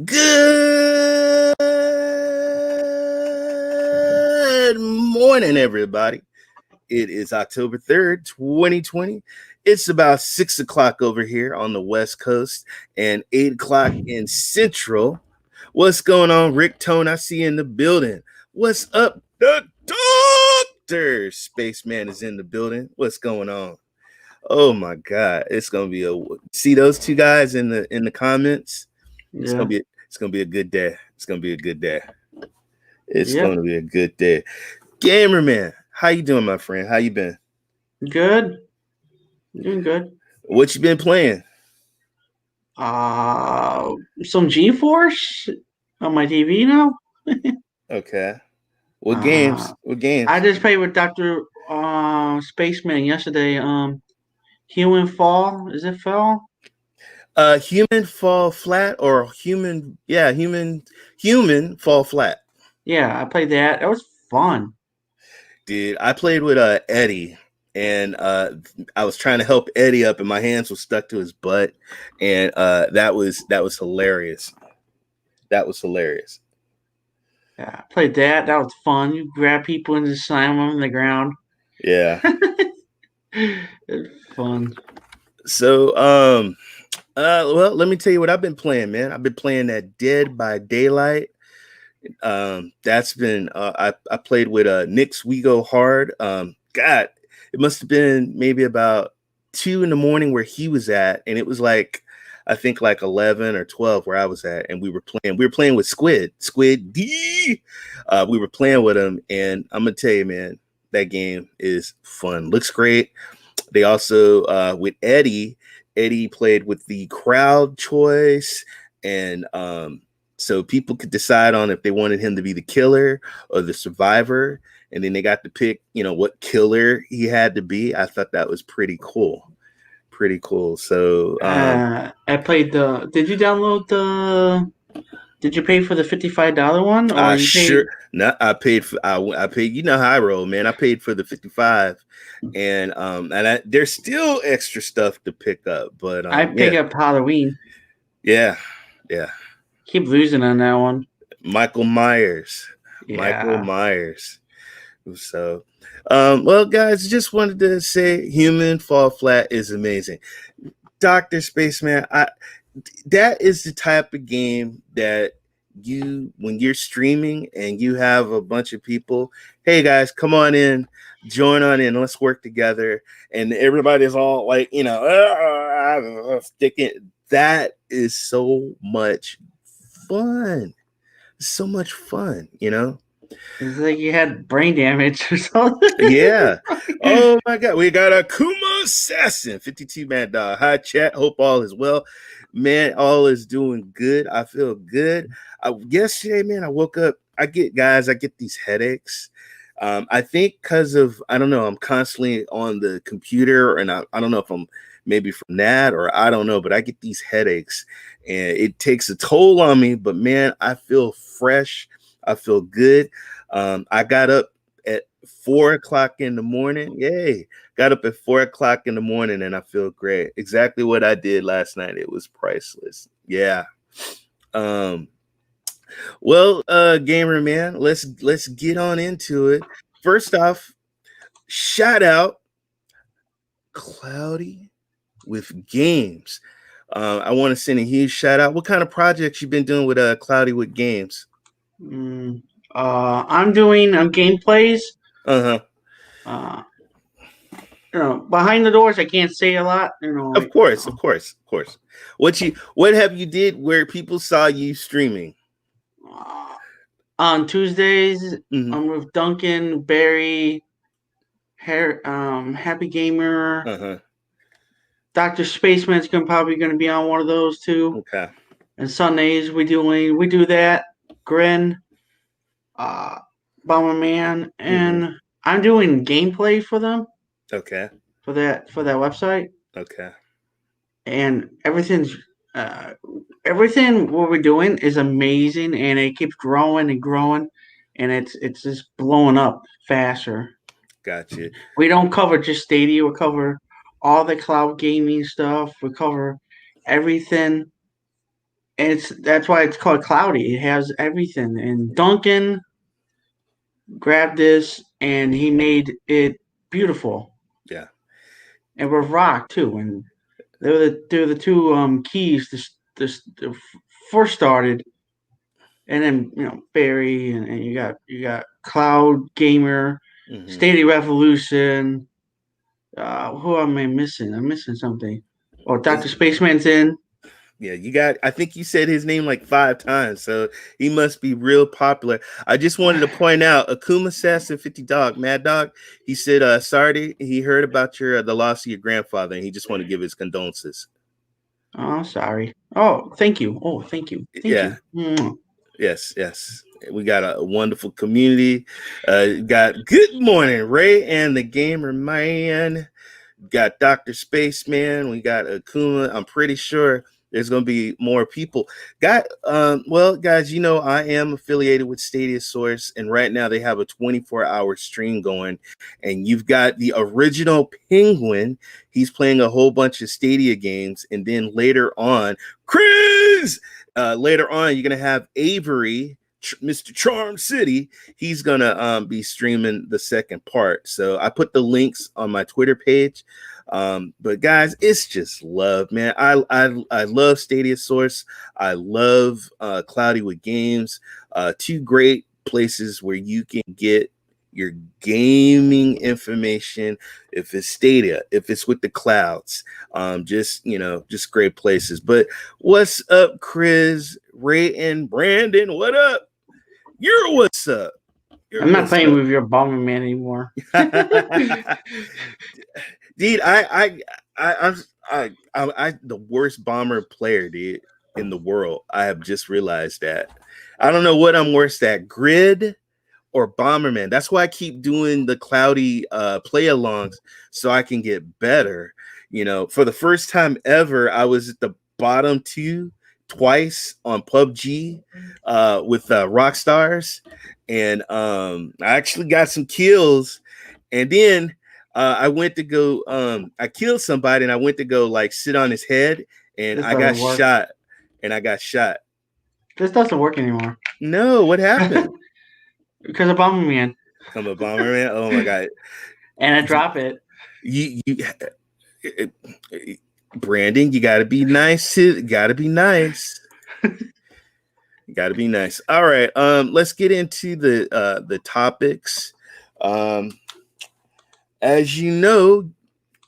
Good morning, everybody. It is October 3rd, 2020. It's about 6 o'clock over here on the West Coast and 8 o'clock in Central. What's going on, Rick Tone? I see you in the building. What's up? The Doctor Spaceman is in the building. What's going on? Oh my God. It's gonna be see those two guys in the comments. It's Yeah. gonna be a good day. It's gonna be a good day. It's Yep. gonna be a good day. Gamer man, how you doing, my friend? How you been? Good. Doing good. What you been playing? Some G-Force on my TV now. Okay. What games? What games? I just played with Dr. Spaceman yesterday. Human Fall. Is it Fall? Human fall flat or human? Yeah, human fall flat. Yeah, I played that. It was fun. Dude, I played with Eddie, and I was trying to help Eddie up, and my hands were stuck to his butt, and that was hilarious. That was hilarious. Yeah, I played that. That was fun. You grab people and just slam them on the ground. Yeah. It's fun. So, well, let me tell you what I've been playing, man. I've been playing that Dead by Daylight. That's been I played with Nick's We Go Hard. God, it must have been maybe about 2 a.m. where he was at, and it was like I think like 11 or 12 where I was at, and we were playing with Squid D. We were playing with him, and I'm gonna tell you, man, that game is fun. Looks great. They also with Eddie played with the crowd choice, and so people could decide on if they wanted him to be the killer or the survivor, and then they got to pick, what killer he had to be. I thought that was pretty cool. Pretty cool. So I played the. Did you download the? Did you pay for the $55 one, or I you paid? sure not. I paid for. I paid. You know how I roll, man. I paid for the 55, and there's still extra stuff to pick up, but I pick up Halloween. yeah. Keep losing on that one. Michael Myers. Yeah. Michael Myers. So, well, guys, just wanted to say, Human Fall Flat is amazing. Dr. Spaceman, that is the type of game that when you're streaming and you have a bunch of people, hey guys, come on in, join on in, let's work together, and everybody's all like, sticking. That is so much fun. So much fun, It's like you had brain damage or something. Yeah. Oh my God. We got a Kuma Assassin, 52 man dog. Hi, chat. Hope all is well. Man, all is doing good. I feel good. Yesterday, man, I woke up. I get these headaches. I think because of, I don't know, I'm constantly on the computer, and I don't know if I'm maybe from that or I don't know, but I get these headaches and it takes a toll on me. But man, I feel fresh. I feel good. I got up at 4 o'clock in the morning. Yay. Got up at 4 o'clock in the morning and I feel great. Exactly what I did last night. It was priceless. Yeah. Well, gamer man, let's get on into it. First off, shout out Cloudy with Games. I want to send a huge shout out. What kind of projects you been doing with Cloudy with Games? I'm doing gameplays. Behind the doors, I can't say a lot. Of course. What have you did where people saw you streaming? On Tuesdays, I'm with Duncan, Barry, Happy Gamer. Dr. Spaceman's probably going to be on one of those too. Okay. And Sundays we do that. Grin, Bomberman, and I'm doing gameplay for them. Okay. For that website. Okay. And everything what we're doing is amazing, and it keeps growing and growing, and it's just blowing up faster. Gotcha. We don't cover just Stadia. We cover all the cloud gaming stuff. We cover everything. that's why it's called cloudy. It has everything. And Duncan grabbed this and he made it beautiful. Yeah. And with rock too. And they're the two keys to first started. And then Barry and you got Cloud Gamer, Hmm. Stadia Revolution. Who am I missing? I'm missing something. Oh, Doctor Spaceman's in. Yeah, you got, I think you said his name like 5 times, so he must be real popular. I just wanted to point out Akuma Assassin 50 Dog, Mad Dog. He said, sorry, he heard about the loss of your grandfather, and he just wanted to give his condolences. Oh, sorry. Oh, thank you. Oh, thank you. Thank Yeah, you. Mwah. yes, yes. We got a wonderful community. Got good morning, Ray and the Gamer Man. Got Dr. Spaceman. We got Akuma. I'm pretty sure there's going to be more people. Well, guys, I am affiliated with Stadia Source, and right now they have a 24-hour stream going. And you've got the original Penguin. He's playing a whole bunch of Stadia games. And then later on, Chris, later on, you're going to have Avery, Mr. Charm City. He's gonna be streaming the second part. So I put the links on my Twitter page. But guys, it's just love, man. I love Stadia Source. I love Cloudy with Games. Two great places where you can get your gaming information. If it's Stadia, if it's with the clouds, just great places. But what's up, Chris, Ray, and Brandon? What up? What's up? I'm not playing with your Bomberman anymore. Dude, I'm the worst bomber player, dude, in the world. I have just realized that. I don't know what I'm worst at, Grid or Bomberman. That's why I keep doing the cloudy play alongs so I can get better. For the first time ever, I was at the bottom two twice on PUBG with Rockstars, and I actually got some kills, and then I went to go I killed somebody, and I went to go like sit on his head, and This I got doesn't work. shot, and I got shot. This doesn't work anymore. No, what happened? Because of Bomberman. I'm a bomber, man. Oh my god. And I drop it. You Brandon, you gotta be nice. Gotta be nice. Gotta be nice. All right. Let's get into the topics. As you know,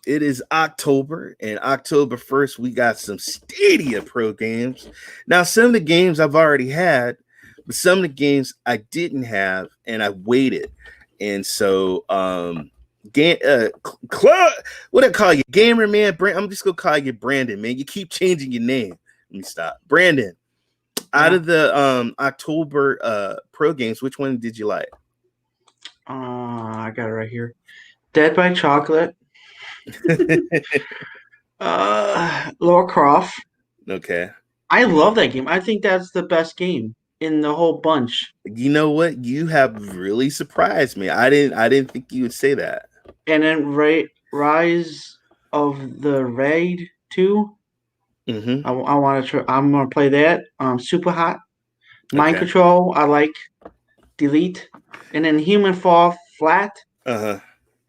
it is October, and October 1st, we got some Stadia Pro games. Now, some of the games I've already had, but some of the games I didn't have, and I waited. And so, what I call you, Gamer Man? I'm just gonna call you Brandon, man. You keep changing your name. Let me stop, Brandon. Out of the October Pro games, which one did you like? I got it right here. Dead by Chocolate. Lara Croft. Okay. I love that game. I think that's the best game in the whole bunch. You know what? You have really surprised me. I didn't think you would say that. And then Rise of the Raid 2. Mm-hmm. I want to try. I'm gonna play that. Super Hot. Mind Okay. Control. I like. Delete. And then Human Fall Flat. Uh-huh.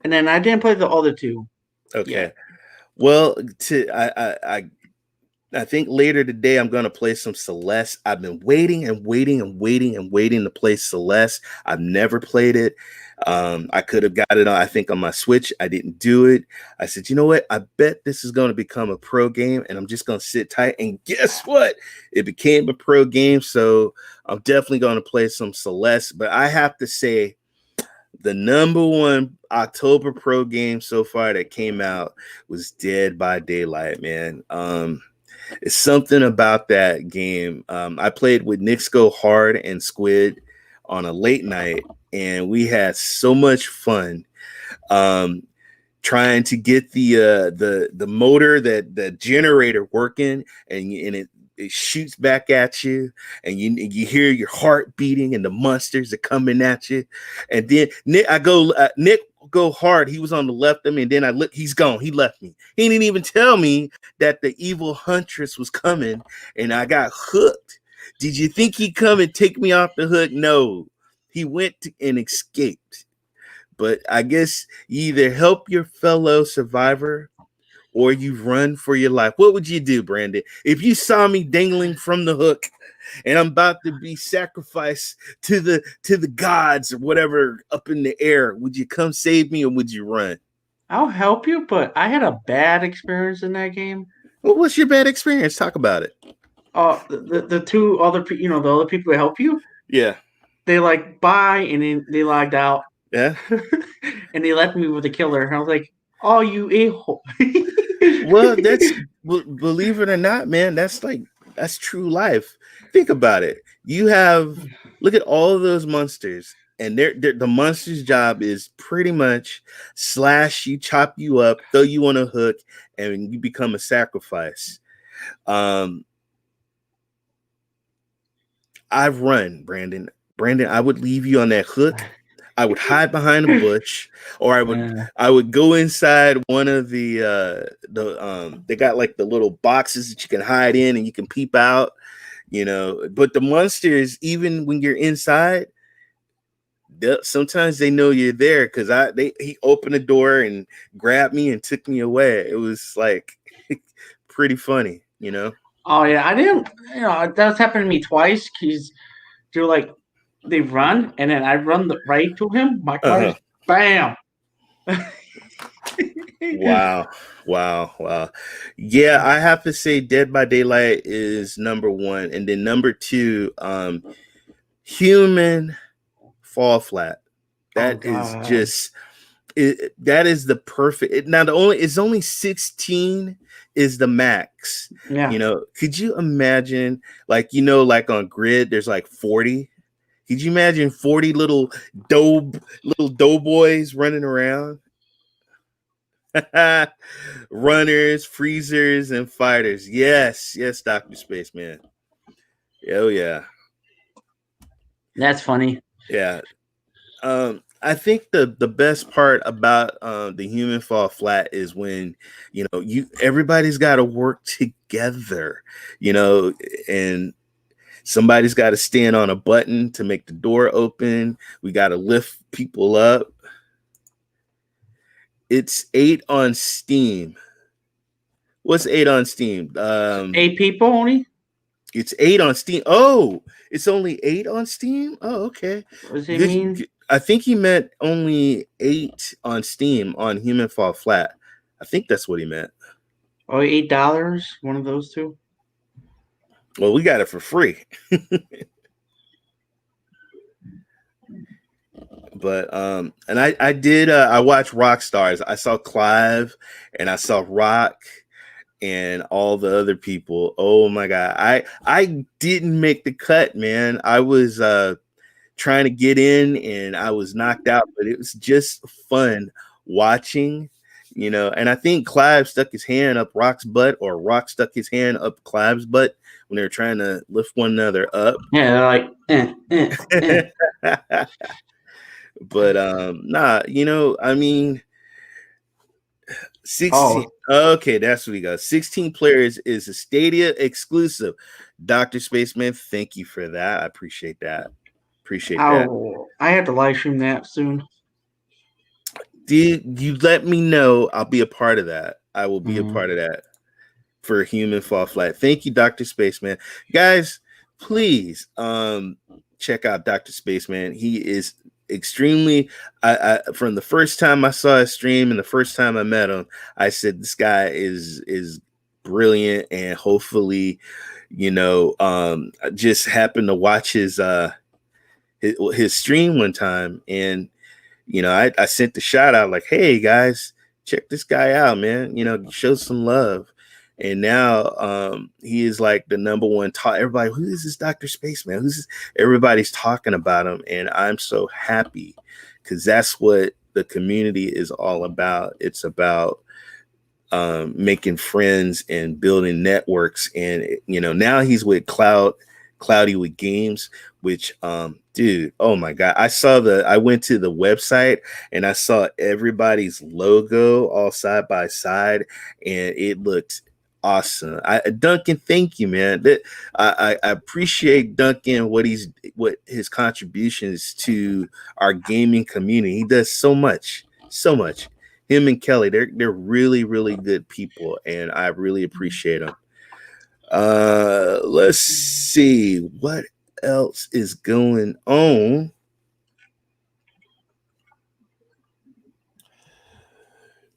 And then I didn't play the other two. Okay. Yet. Well, I think later today I'm gonna play some Celeste. I've been waiting and waiting and waiting and waiting to play Celeste. I've never played it. I could have got it on, I think, on my Switch. I didn't do it. I said, you know what? I bet this is going to become a pro game, and I'm just going to sit tight. And guess what? It became a pro game. So I'm definitely going to play some Celeste. But I have to say, the number one October pro game so far that came out was Dead by Daylight, man. It's something about that game. I played with Nick's Go Hard and Squid on a late night, and we had so much fun trying to get the motor, that the generator working, and it shoots back at you, and you hear your heart beating, and the monsters are coming at you. And then Nick, go hard. He was on the left of me, and then I look, he's gone. He left me. He didn't even tell me that the evil huntress was coming, and I got hooked. Did you think he'd come and take me off the hook? No, he and escaped. But I guess you either help your fellow survivor or you run for your life. What would you do, Brandon, if you saw me dangling from the hook and I'm about to be sacrificed to the gods or whatever up in the air? Would you come save me or would you run? I'll help you, but I had a bad experience in that game. Well, what's your bad experience? Talk about it. The two other the other people that help you, Yeah. they like bye and then they logged out. Yeah. And they left me with the killer. And I was like, "Oh, you a hole." Well, believe it or not, man, that's true life. Think about it. Look at all of those monsters, and the monster's job is pretty much slash you, chop you up, throw you on a hook, and you become a sacrifice. I've run, Brandon. Brandon, I would leave you on that hook. I would hide behind a bush, or I would go inside one of the they got like the little boxes that you can hide in and you can peep out, But the monsters, even when you're inside, sometimes they know you're there because he opened the door and grabbed me and took me away. It was like pretty funny, Oh yeah, I didn't. That's happened to me twice. Because they're like they run, and then I run right to him. My car is bam. Wow. Yeah, I have to say Dead by Daylight is number one. And then number two, Human Fall Flat. That is just that is the perfect. Now it's only 16 is the max. Yeah. Could you imagine like on Grid there's like 40? Could you imagine 40 little doughboys running around? Runners, freezers, and fighters. Yes, Dr. Spaceman. Oh yeah. That's funny. Yeah. I think the best part about the Human Fall Flat is when everybody's got to work together, and somebody's got to stand on a button to make the door open. We got to lift people up. It's 8 on Steam. What's 8 on Steam? 8 people only? It's 8 on Steam. Oh, it's only 8 on Steam? Oh, okay. What does it mean? I think he meant only 8 on Steam on Human Fall Flat. I think that's what he meant. Oh, $8? One of those two? Well, we got it for free. But and I did I watched Rock Stars. I saw Clive and I saw Rock and all the other people. Oh my god. I didn't make the cut, man. I was trying to get in and I was knocked out, but it was just fun watching, and I think Clive stuck his hand up Rock's butt or Rock stuck his hand up Clive's butt when they were trying to lift one another up. Yeah, they're like But nah, I mean 16. Oh. Okay, that's what we got. 16 players is a Stadia exclusive. Dr. Spaceman, thank you for that. I appreciate that. I have to live stream that soon. Did you let me know? I'll be a part of that. I will be a part of that for Human Fall Flat. Thank you, Dr. Spaceman. Guys, please check out Dr. Spaceman. He is extremely from the first time I saw his stream and the first time I met him, I said this guy is brilliant, and hopefully, I just happened to watch his stream one time, and I sent the shout out like, hey guys, check this guy out, man, show some love. And now he is like the number one everybody, who is this Dr. Spaceman? Who's this? Everybody's talking about him, and I'm so happy because that's what the community is all about. It's about making friends and building networks. And now he's with Cloudy with Games, which Dude, oh my god. I went to the website and I saw everybody's logo all side by side and it looked awesome. Duncan, thank you, man. I appreciate Duncan what his contributions to our gaming community. He does so much. So much. Him and Kelly, they're really, really good people, and I really appreciate them. Let's see what else is going on.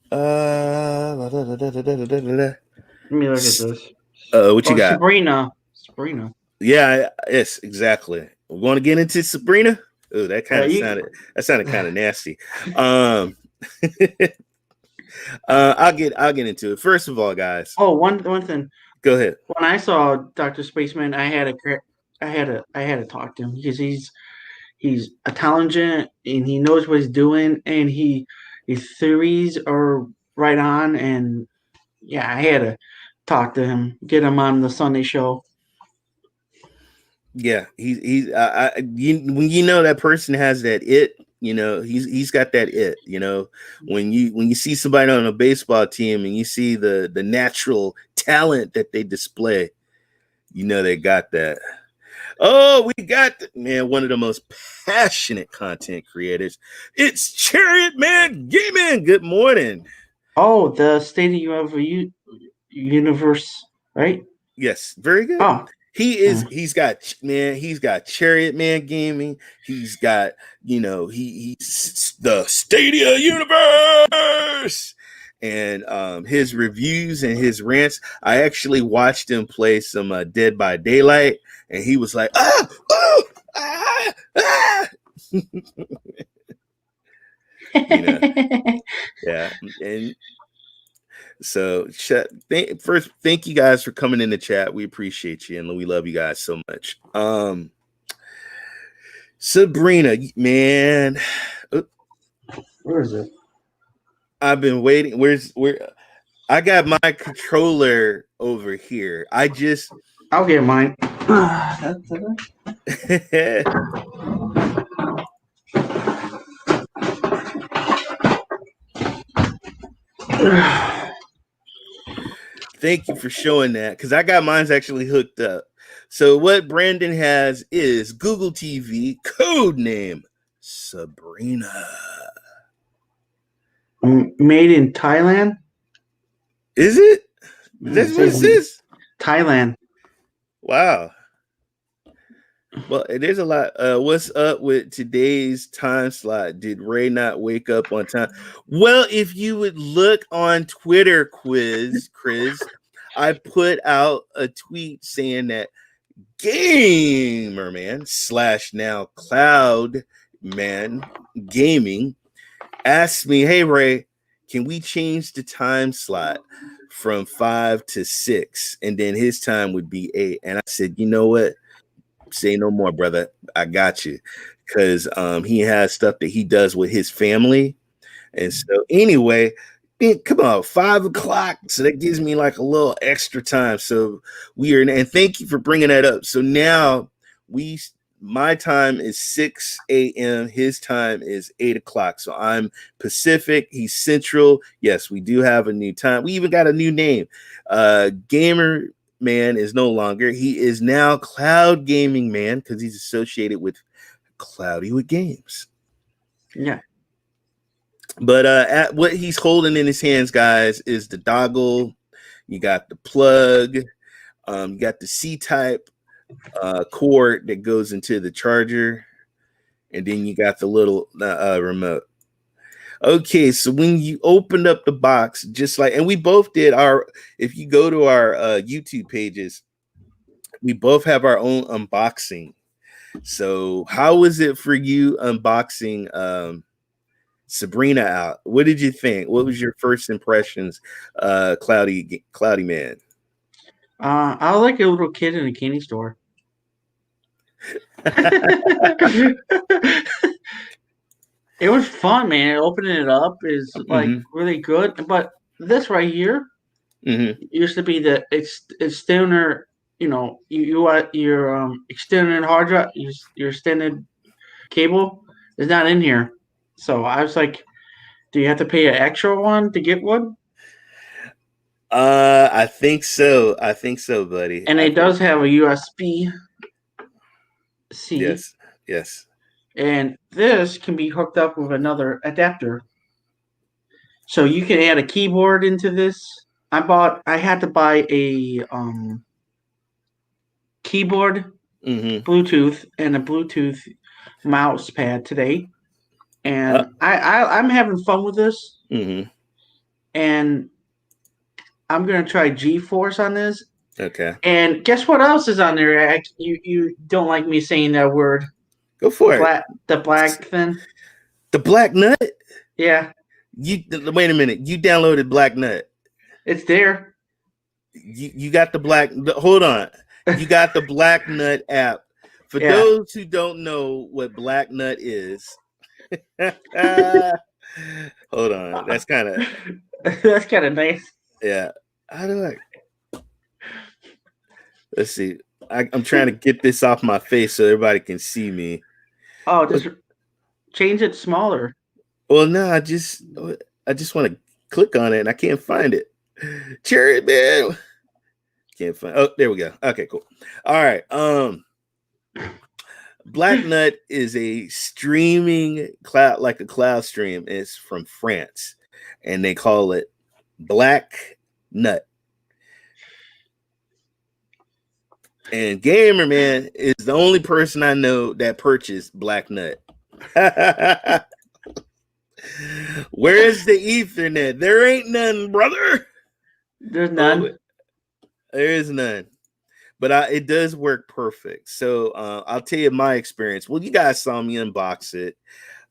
Let me look at this. What you Oh, got? Sabrina. Sabrina. Yeah, yes, exactly. We're going to get into Sabrina. Oh, You. that sounded kind of nasty. Um, I'll get into it. First of all, guys, Oh, one thing. go ahead. When I saw Doctor Spaceman, I had to talk to him because he's intelligent and he knows what he's doing and his theories are right on. And yeah, I had to talk to him, get him on the Sunday show. Yeah, when you know that person has that it, he's got that it. When you see somebody on a baseball team and you see the natural talent that they display, they got that. Oh, we got man, one of the most passionate content creators. It's Chariot Man Gaming. Good morning. Oh, the State of Universe, right? Yes, very good. Oh, He's got Chariot Man Gaming. He's got, he's the Stadia Universe. And his reviews and his rants, I actually watched him play some Dead by Daylight, and he was like, you know, yeah. And so, first, thank you guys for coming in the chat. We appreciate you, and we love you guys so much. Sabrina, man, where is it? I've been waiting. Where? I got my controller over here. I'll get mine. Thank you for showing that because I got mine's actually hooked up. So what Brandon has is Google TV, code name Sabrina. Made in Thailand. Is it? That's what it says. Thailand. Wow. Well, there's a lot. What's up with today's time slot? Did Ray not wake up on time? Well, if you would look on Twitter, Chris, I put out a tweet saying that Gamerman / now Cloud Man Gaming asked me, "Hey Ray, can we change the time slot from 5 to 6, and then his time would be 8?" And I said, "You know what? Say no more, brother. I got you," because he has stuff that he does with his family, and so anyway. Come on, 5 o'clock. So that gives me like a little extra time. So and thank you for bringing that up. So now my time is 6 a.m. His time is 8 o'clock. So I'm Pacific. He's Central. Yes, we do have a new time. We even got a new name. Gamer Man is no longer. He is now Cloud Gaming Man because he's associated with Cloudy with Games. Yeah. But at what he's holding in his hands, guys, is the dongle. You got the plug. You got the C-type cord that goes into the charger, and then you got the little remote. Okay, so when you opened up the box, and we both did if you go to our YouTube pages, we both have our own unboxing. So how was it for you unboxing Sabrina out? What did you think? What was your first impressions, Cloudy Man? I was like a little kid in a candy store. It was fun, man. Opening it up is like really good. But this right here used to be the extender. You know, you want your extended hard drive, your extended cable is not in here. So I was like, do you have to pay an extra one to get one? I think so. I think so, buddy. And I it think does have a USB C, yes, yes. and this can be hooked up with another adapter. So you can add a keyboard into this. I had to buy a keyboard, Mm-hmm. Bluetooth, and a Bluetooth mouse pad today. Uh, And I'm having fun with this. mm-hmm. And I'm gonna try G-Force on this. Okay. And guess what else is on there? You don't like me saying that word. Go The for it. black thing. The Black Nut? Yeah, You wait a minute. You downloaded Black Nut. it's there. You got the hold on. You got the Black Nut app. For Yeah. those who don't know what Black Nut is, hold on. That's kind of That's kind of nice. yeah. How do I? Let's see. I'm trying to get this off my face so everybody can see me. Oh, just change it smaller. Well, no, I just want to click on it and I can't find it. Cherry man. Can't find. Oh, there we go. Okay, cool. All right. Black Nut is a streaming cloud, like a cloud stream. It's from France, and they call it Black Nut. And Gamer Man is the only person I know that purchased Black Nut. Where's the Ethernet? There ain't none, brother. There's none. Oh, there is none. But it does work perfect. So I'll tell you my experience. Well, you guys saw me unbox it.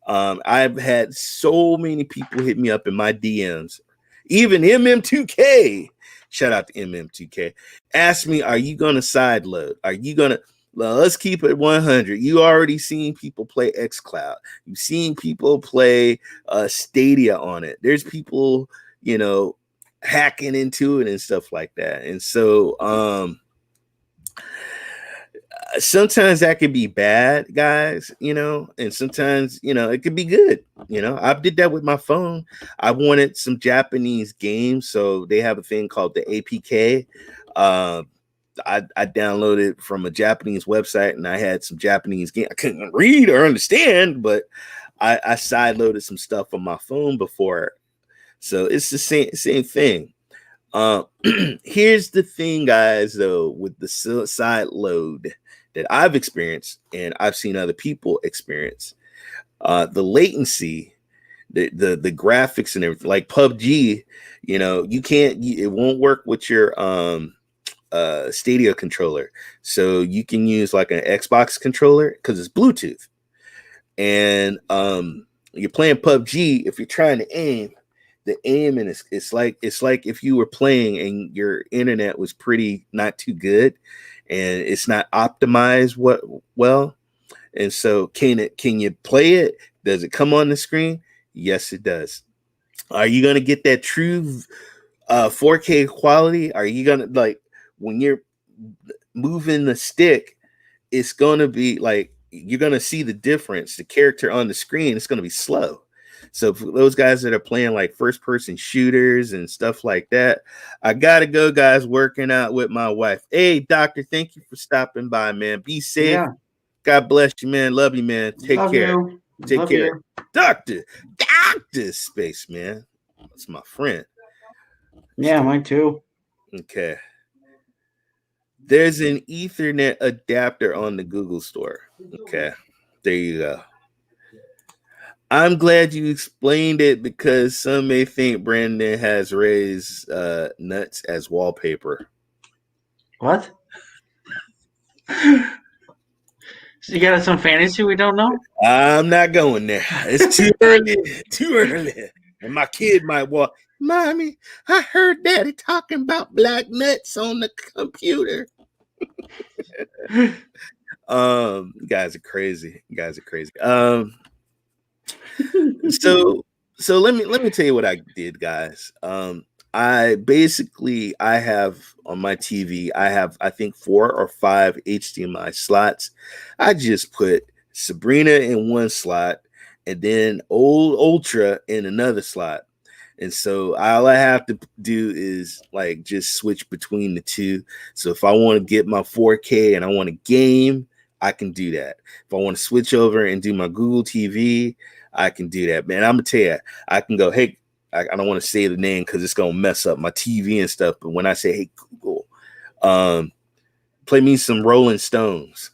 I've had so many people hit me up in my DMs. Even MM2K, shout out to MM2K, asked me, are you going to sideload? Are you going to, well, let's keep it 100. You already seen people play xCloud. You've seen people play Stadia on it. There's people, hacking into it and stuff like that. And so, sometimes that could be bad, guys, and sometimes, it could be good. I did that with my phone. I wanted some Japanese games, so they have a thing called the APK. I downloaded from a Japanese website and I had some Japanese game. I couldn't read or understand, but I sideloaded some stuff on my phone before. So it's the same thing. Here's the thing, guys, though, with the side load that I've experienced and I've seen other people experience, the latency, the graphics and everything, like PUBG, it won't work with your Stadia controller. So you can use like an Xbox controller because it's Bluetooth. And you're playing PUBG, if you're trying to aim, the aiming it's like if you were playing and your internet was pretty not too good and it's not optimized well. And so can you play it? Does it come on the screen? Yes, it does. Are you gonna get that true 4K quality? Are you gonna, like, when you're moving the stick, it's gonna be like you're gonna see the difference. The character on the screen, it's gonna be slow. So for those guys that are playing like first person shooters and stuff like that, I gotta go, guys, working out with my wife. Hey, doctor, thank you for stopping by, man. Be safe. Yeah. God bless you, man. Love you, man. Take Love care. you. Take Love care. you. Doctor Space, man. That's my friend. Yeah, mine too. Okay. There's an Ethernet adapter on the Google store. Okay. There you go. I'm glad you explained it because some may think Brandon has raised nuts as wallpaper. What? So you got some fantasy we don't know? I'm not going there. It's too early. Too early. And my kid might walk. Mommy, I heard Daddy talking about black nuts on the computer. You guys are crazy. You guys are crazy. So let me tell you what I did, guys. I have on my TV, I think 4 or 5 HDMI slots. I just put Sabrina in one slot, and then old Ultra in another slot. And so all I have to do is like just switch between the two. So if I want to get my 4K and I want to game, I can do that. If I want to switch over and do my Google TV, I can do that. Man, I'm gonna tell you, I can go, hey, I don't want to say the name because it's gonna mess up my TV and stuff. But when I say, hey, Google, um, play me some Rolling Stones.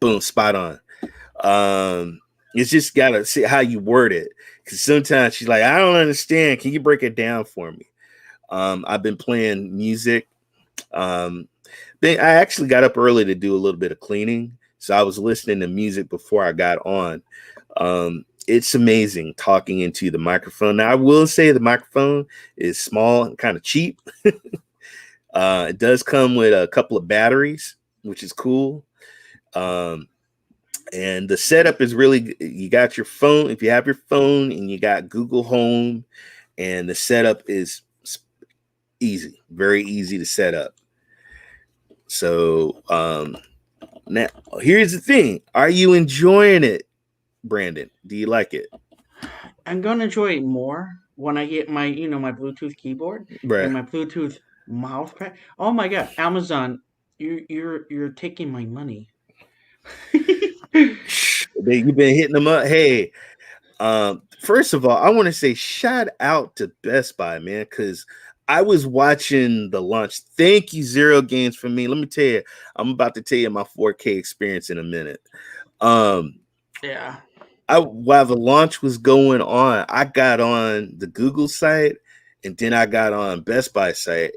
Boom, spot on. It's just gotta see how you word it. Cause sometimes she's like, I don't understand. Can you break it down for me? I've been playing music. Then I actually got up early to do a little bit of cleaning. So I was listening to music before I got on. It's amazing talking into the microphone. Now I will say the microphone is small and kind of cheap. It does come with a couple of batteries, which is cool. Um, and the setup is really, you got your phone. If you have your phone and you got Google Home, and the setup is easy, very easy to set up. So now here's the thing: are you enjoying it, Brandon? Do you like it? I'm gonna enjoy it more when I get my, my Bluetooth keyboard and Bruh. my Bluetooth mouse pad. Oh my God, Amazon, you're taking my money. You've been hitting them up. Hey, first of all, I want to say shout out to Best Buy, man, because I was watching the launch. Thank you, Zero Games, for me. Let me tell you, I'm about to tell you my 4K experience in a minute. Um, Yeah. while the launch was going on, I got on the Google site, and then I got on Best Buy site,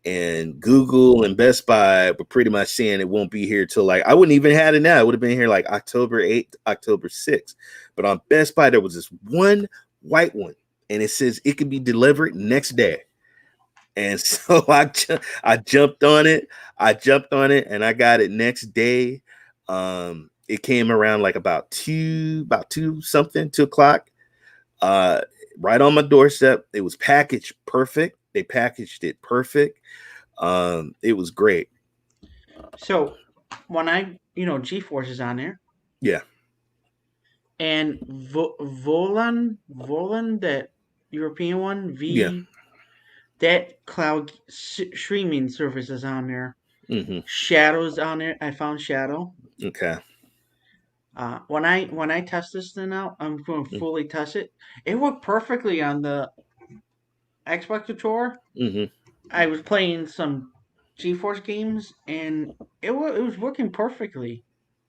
and Google and Best Buy were pretty much saying it won't be here till like, I wouldn't even had it now. It would have been here like October 8th, October 6th. But on Best Buy, there was this one white one, and it says it could be delivered next day. And so I jumped on it. I jumped on it, and I got it next day. It came around like about two something, 2 o'clock. Uh, right on my doorstep. It was packaged perfect. They packaged it perfect. It was great. So when GeForce is on there, Yeah, and Volan, that European one, yeah. that cloud streaming service is on there. Hmm. Shadow's on there. I found Shadow. Okay. When I test this thing out, I'm going to fully test it. It worked perfectly on the Xbox controller. Hmm. I was playing some GeForce games, and it was working perfectly.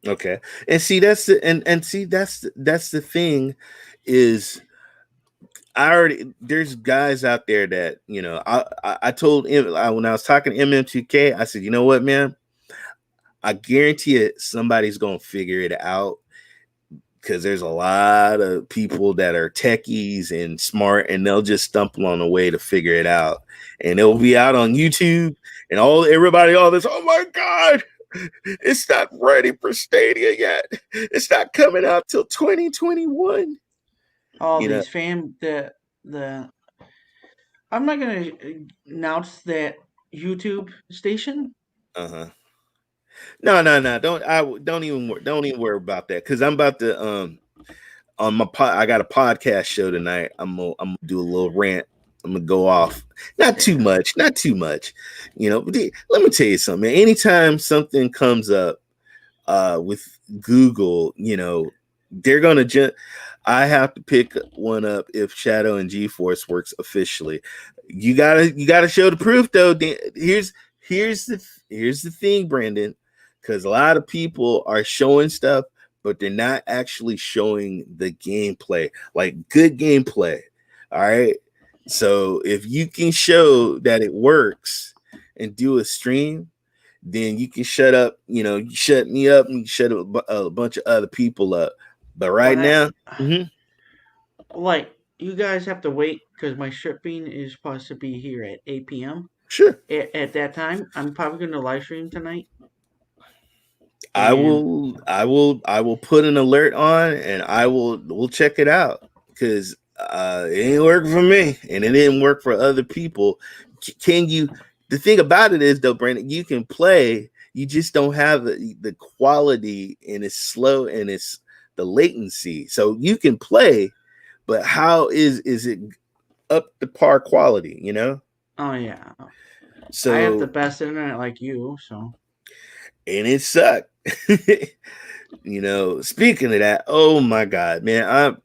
Okay. And see, that's the and see that's the thing is, I already, there's guys out there that, I told him, when I was talking to MM2K, I said, you know what, man, I guarantee it, somebody's gonna figure it out, because there's a lot of people that are techies and smart, and they'll just stumble on a way to figure it out, and it'll be out on YouTube, and all this, oh my god, it's not ready for Stadia yet, it's not coming out till 2021. All you know these the I'm not gonna announce that YouTube station. uh-huh. No, don't even worry about that, because I'm about to on my I got a podcast show tonight. I'm gonna do a little rant. I'm gonna go off. Not too Yeah. much, not too much. But let me tell you something, man. Anytime something comes up with Google, they're gonna just, I have to pick one up if Shadow and GeForce works officially. You gotta show the proof though. Here's the thing, Brandon, because a lot of people are showing stuff, but they're not actually showing the gameplay, like good gameplay. All right. So if you can show that it works and do a stream, then you can shut up, you shut me up and shut a bunch of other people up. But right When I now, mhm, like you guys have to wait because my shipping is supposed to be here at 8 p.m. sure. At that time, I'm probably going to live stream tonight. I And will I will I will put an alert on, and we'll check it out, because it ain't working for me, and it didn't work for other people. Can you, the thing about it is though, Brandon, You just don't have the quality, and it's slow, and it's the latency. So you can play, but how is it up to par quality? Oh yeah, I have the So best internet like you, so and it sucked. Speaking of that, oh my god, man,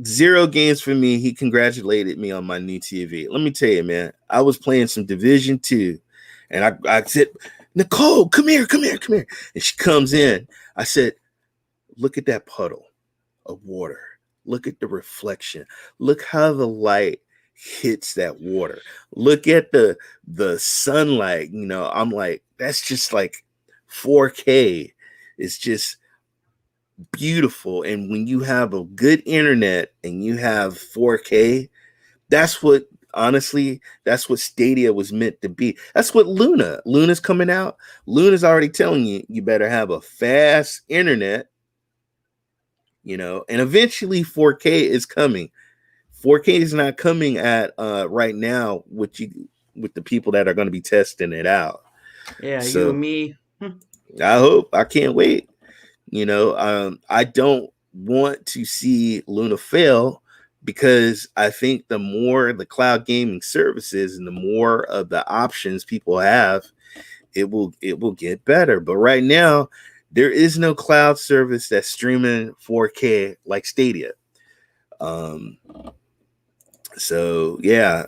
zero games for me. He congratulated me on my new TV. Let me tell you, man, I was playing some Division 2, and I said, Nicole, come here, come here, come here. And she comes in. I said, look at that puddle of water. Look at the reflection. Look how the light hits that water. Look at the sunlight. I'm like, that's just like 4K. It's just beautiful. And when you have a good internet and you have 4K, that's what honestly, that's what Stadia was meant to be. That's what Luna's coming out. Luna's already telling you you better have a fast internet, and eventually 4K is coming. 4K is not coming at right now with the people that are going to be testing it out. yeah, you and So me. I can't wait. I don't want to see Luna fail, because I think the more the cloud gaming services and the more of the options people have, it will get better. But right now, there is no cloud service that's streaming 4K like Stadia. Um, so yeah.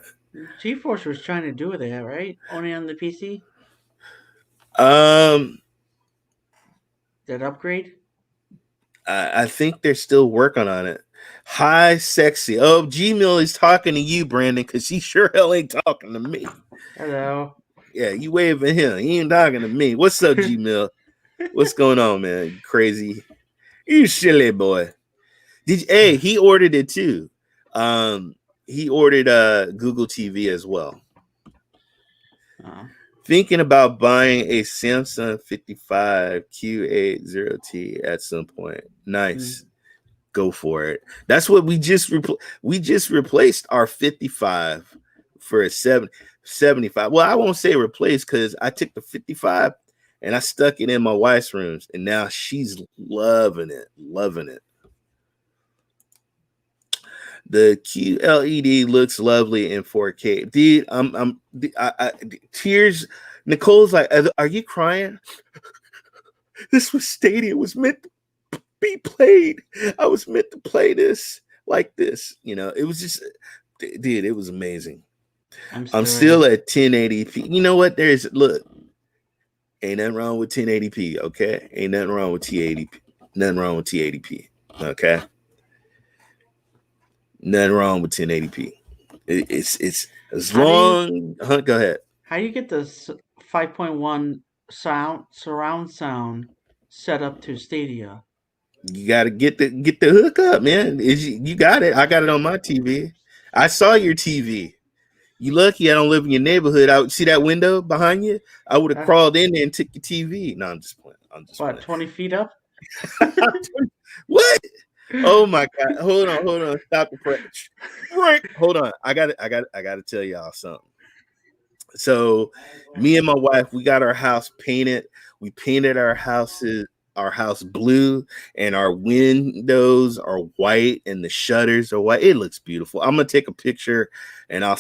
GeForce was trying to do that, right? Only on the PC. Um, That upgrade. I think they're still working on it. Hi, sexy. Oh, Gmail is talking to you, Brandon, because he sure hell ain't talking to me. Hello. Yeah, you waving him. He ain't talking to me. What's up, Gmail? What's going on, man? You crazy. You silly boy. Hey, he ordered it too. Um, he ordered Google TV as well. Oh. Thinking about buying a Samsung 55 Q80T at some point. Mm. Nice. Go for it. That's what we just replaced our 55 for a 75. Well, I won't say replace, because I took the 55 and I stuck it in my wife's rooms, and now she's loving it, loving it. The QLED looks lovely in 4K. Dude, tears. Nicole's like, are you crying? This was Stadia was meant to be played. I was meant to play this like this. It was just, dude, it was amazing. I'm I'm still. still at 1080p. You know what? Look, ain't nothing wrong with 1080p. Okay, ain't nothing wrong with T80p. Nothing wrong with T80p. Okay, nothing wrong with 1080p. It's as How do you long. Go ahead. how do you get this 5.1 surround sound set up to Stadia? You got to get the hook up, man. You got it. I got it on my TV. I saw your TV. You lucky I don't live in your neighborhood. I would see that window behind you. I would have That's crawled in there and took your TV. No, I'm just playing. I'm just what, playing. 20 feet up? What? Oh my god! Hold on. Stop the press. Hold on. I got to tell y'all something. So, me and my wife, we got our house painted. We painted our house blue, and our windows are white, and the shutters are white. It looks beautiful. I'm gonna take a picture and I'll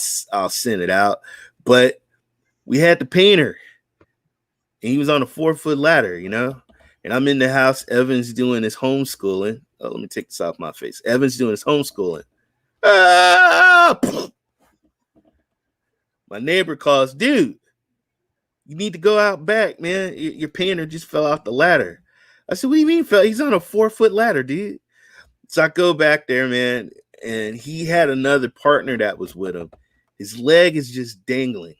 send it out. But we had the painter, and he was on a 4-foot ladder, And I'm in the house. Evan's doing his homeschooling. Oh, let me take this off my face. Evan's doing his homeschooling. Ah! My neighbor calls, dude, you need to go out back, man. Your painter just fell off the ladder. I said, what do you mean, fell? He's on a 4-foot ladder, dude. So I go back there, man, and he had another partner that was with him. His leg is just dangling.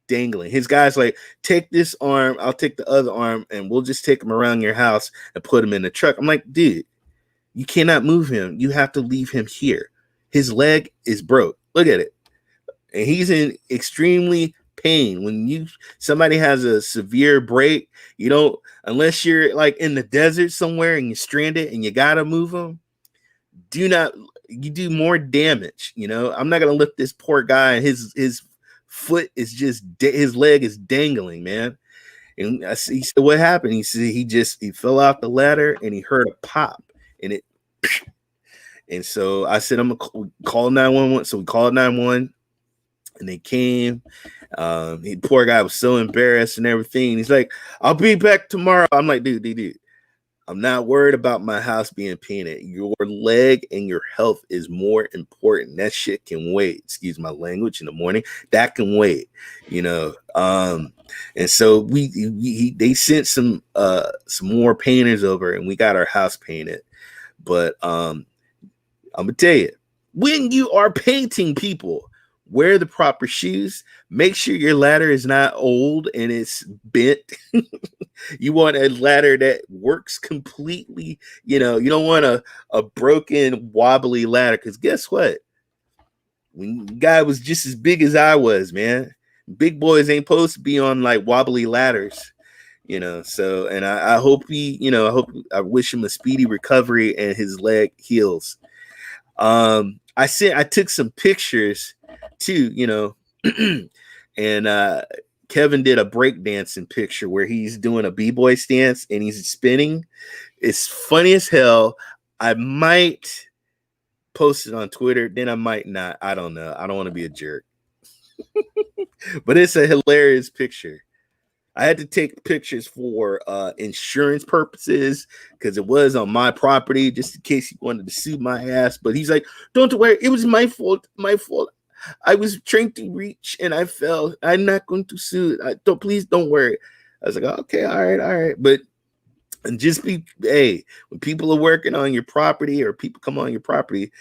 His guy's like, take this arm, I'll take the other arm, and we'll just take him around your house and put him in the truck. I'm like, dude, you cannot move him. You have to leave him here. His leg is broke. Look at it. And he's in extremely pain. When somebody has a severe break, you don't, unless you're like in the desert somewhere and you're stranded and you gotta move them, you do more damage. I'm not gonna lift this poor guy, and his foot is just his leg is dangling, man. And he said, "What happened?" He said he fell off the ladder and he heard a pop, and it. And so I said, "I'm gonna call 911." So we called 911, and they came. Poor guy was so embarrassed and everything. He's like, "I'll be back tomorrow." I'm like, dude. I'm not worried about my house being painted. Your leg and your health is more important. That shit can wait. Excuse my language in the morning. That can wait, you know. And so they sent some more painters over, and we got our house painted. But I'm gonna tell you, when you are painting, people wear the proper shoes. Make sure your ladder is not old and it's bent. You want a ladder that works completely. You don't want a broken, wobbly ladder, because guess what? When the guy was just as big as I was, man, big boys ain't supposed to be on like wobbly ladders. So, and I hope I wish him a speedy recovery and his leg heals. I took some pictures too, and Kevin did a breakdancing picture where he's doing a b-boy stance and he's spinning. It's funny as hell. I might post it on Twitter, then I might not. I don't know. I don't want to be a jerk. But it's a hilarious picture. I had to take pictures for insurance purposes because it was on my property, just in case he wanted to sue my ass. But he's like, "Don't worry, it was my fault. My fault. I was trying to reach and I fell. I'm not going to sue. Please don't worry." I was like, "Okay, all right." But and just when people are working on your property or people come on your property,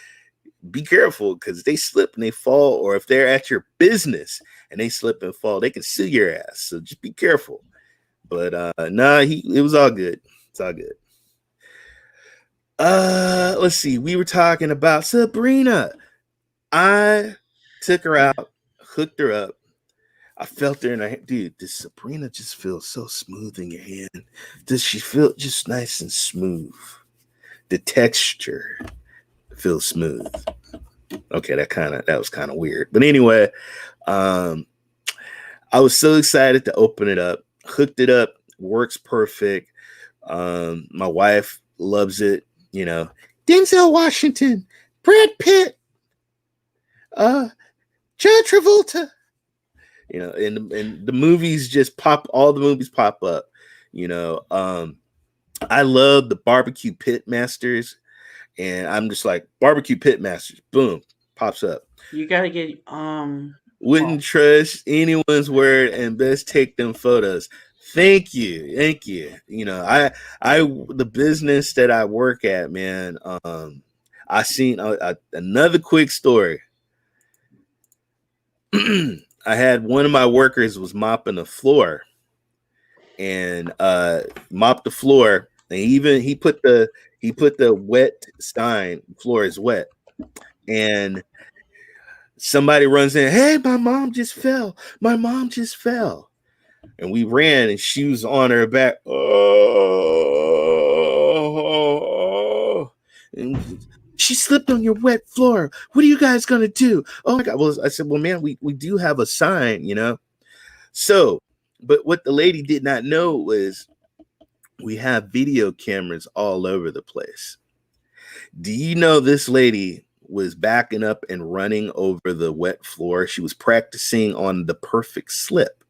be careful, because they slip and they fall, or if they're at your business and they slip and fall, they can sue your ass. So just be careful. But it was all good. It's all good. Let's see. We were talking about Sabrina. I took her out, hooked her up. I felt her in her hand. Dude, this Sabrina just feels so smooth in your hand. Does she feel just nice and smooth? The texture feels smooth. Okay, that was kind of weird. But anyway, I was so excited to open it up, hooked it up, works perfect. My wife loves it, Denzel Washington, Brad Pitt, John Travolta, and the movies just pop, all the movies pop up, I love the barbecue pit masters, and I'm just like, barbecue pit masters, boom, pops up. You gotta get Wouldn't trust anyone's word and best take them photos. Thank you. The business that I work at, man. I seen another quick story. I had one of my workers was mopping the floor, and mopped the floor, and he put the wet sign, floor is wet, and somebody runs in, "Hey, my mom just fell. My mom just fell." And we ran, and she was on her back. Oh, and she slipped on your wet floor. What are you guys gonna do? Oh my God. Well, I said, "Well, man, we do have a sign, So, but what the lady did not know was we have video cameras all over the place. Do you know this lady was backing up and running over the wet floor? She was practicing on the perfect slip.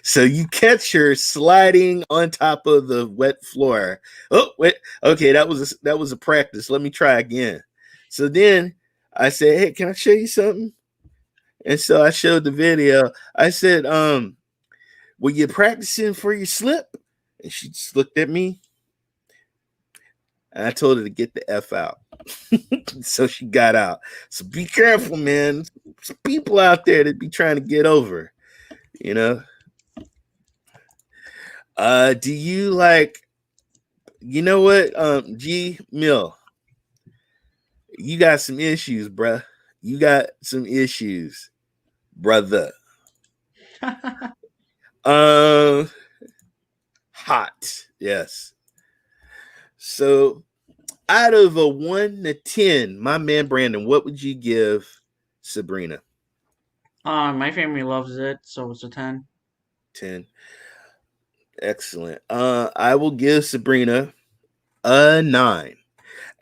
So you catch her sliding on top of the wet floor. Oh, wait. Okay, that was a practice. Let me try again. So then I said, "Hey, can I show you something?" And so I showed the video. I said, "Were you practicing for your slip?" And she just looked at me. And I told her to get the F out. So she got out. So be careful, man. There's people out there that be trying to get over, you know. Do you like, you know what? G Mill, you got some issues, bruh. You got some issues, brother. Um, Hot, yes. So out of a 1 to 10, my man Brandon, what would you give Sabrina? My family loves it, so it's a 10. 10. Excellent. I will give Sabrina a 9.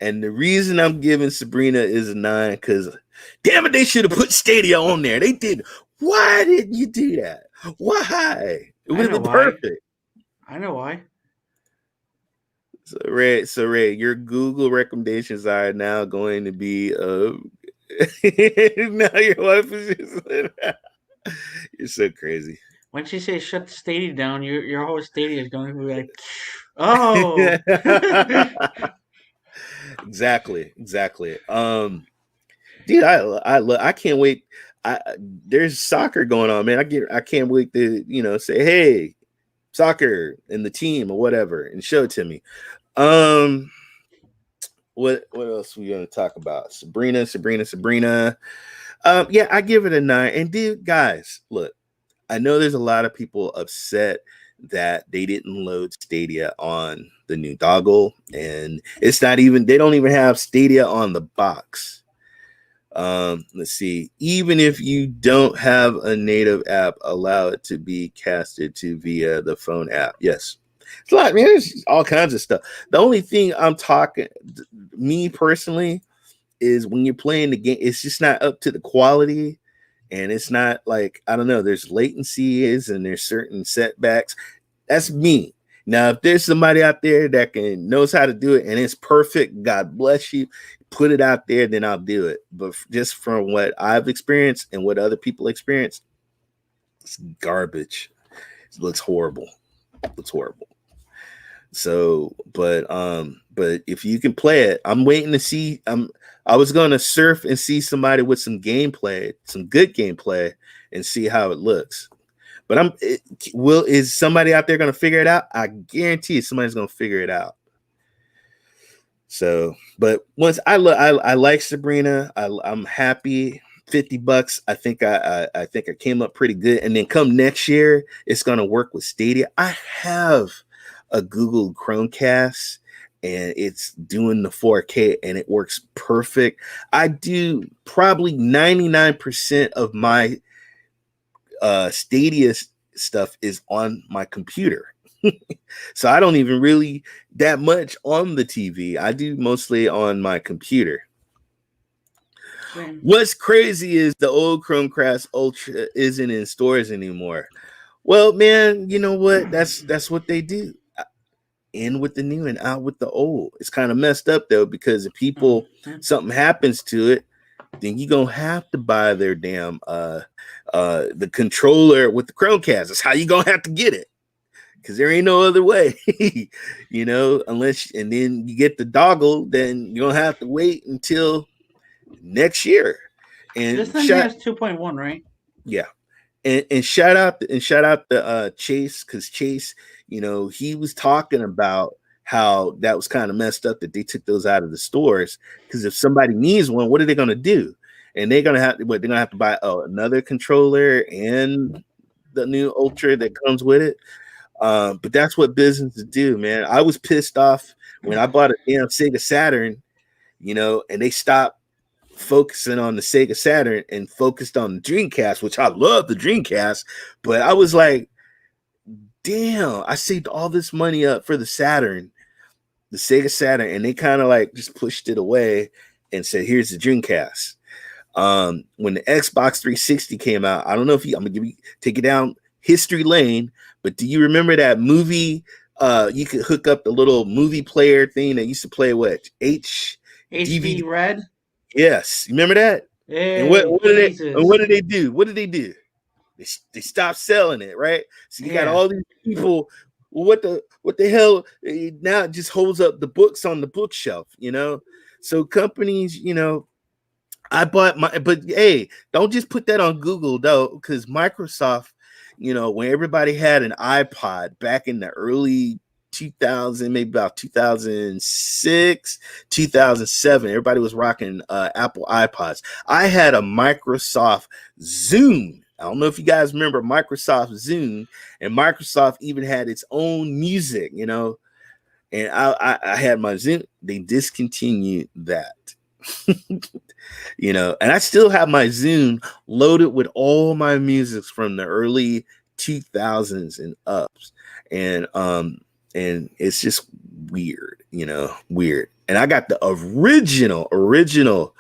And the reason I'm giving Sabrina is a 9 because damn it, they should have put Stadia on there. They did. Why didn't you do that? Why? It I would have know been why. perfect. I know why. So Ray, your Google recommendations are now going to be now your wife is just you're so crazy. When she says shut the stadium down, your whole stadium is going to be like, oh. Exactly. Dude, I can't wait. There's soccer going on, man. I can't wait to say hey soccer and the team or whatever and show it to me. Um, what else we gonna talk about? Sabrina. Yeah, I give it a 9. And dude, guys, look, I know there's a lot of people upset that they didn't load Stadia on the new doggle, and it's not even they don't even have Stadia on the box. Let's see. Even if you don't have a native app, allow it to be casted to via the phone app. Yes. It's a lot, man. There's all kinds of stuff. The only thing I'm talking, me personally, is when you're playing the game, it's just not up to the quality. And it's not like, I don't know, there's latencies and there's certain setbacks. That's me. Now, if there's somebody out there that can knows how to do it and it's perfect, God bless you. Put it out there, then I'll do it. But just from what I've experienced and what other people experience, it's garbage. It looks horrible. It looks horrible. So, but if you can play it, I'm waiting to see. I was gonna surf and see somebody with some gameplay, some good gameplay, and see how it looks. But is somebody out there gonna figure it out? I guarantee somebody's gonna figure it out. So, but once I like Sabrina, I'm happy. $50. I think I came up pretty good. And then come next year, it's gonna work with Stadia. I have a Google Chromecast and it's doing the 4K and it works perfect. I do probably 99% of my Stadia stuff is on my computer. So I don't even really that much on the TV. I do mostly on my computer. Same. What's crazy is the old Chromecast Ultra isn't in stores anymore. Well, man, you know what? That's what they do. In with the new and out with the old. It's kind of messed up though, because if people something happens to it, then you gonna have to buy their damn the controller with the Chromecast. That's how you gonna have to get it. Because there ain't no other way, unless and then you get the doggle, then you're gonna have to wait until next year. This And thing has 2.1, right? yeah, and shout out the Chase, because Chase, he was talking about how that was kind of messed up that they took those out of the stores. Because if somebody needs one, what are they gonna do? And they're gonna have to buy another controller and the new Ultra that comes with it. But that's what businesses do, man. I was pissed off when I bought a damn Sega Saturn, and they stopped focusing on the Sega Saturn and focused on the Dreamcast, which I love the Dreamcast, but I was like, damn, I saved all this money up for the Sega Saturn, and they kind of like just pushed it away and said, here's the Dreamcast. When the Xbox 360 came out, I don't know if I'm gonna take it down history lane, but do you remember that movie? You could hook up the little movie player thing that used to play what HD DVD. Red. Yes, you remember that? And what Hey, did they and Jesus. what did they do? What did they do? They stopped selling it, right? So you got Yeah. all these people. Well, what the hell? Now it just holds up the books on the bookshelf, So companies, I bought but hey, don't just put that on Google though, because Microsoft, when everybody had an iPod back in the early 2000, maybe about 2006, 2007, everybody was rocking Apple iPods. I had a Microsoft Zune. I don't know if you guys remember Microsoft Zune, and Microsoft even had its own music, and I had my Zune. They discontinued that. And I still have my Zune loaded with all my music from the early 2000s and ups, and and it's just weird, weird. And I got the original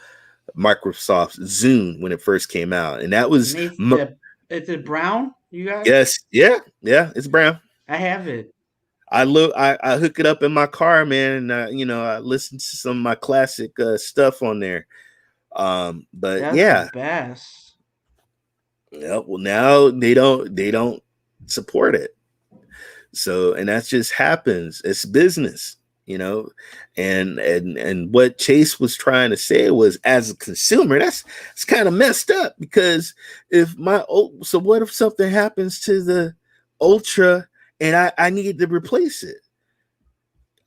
Microsoft Zune when it first came out, and that was Nathan, is it brown? You got? yes, yeah, it's brown. I have it. I hook it up in my car, man, and I listen to some of my classic stuff on there. But That's the yeah, best. yeah. Well, now they don't support it. So, and that just happens. It's business, you know. And what Chase was trying to say was, as a consumer, that's it's kind of messed up, because if so what if something happens to the Ultra and I need to replace it?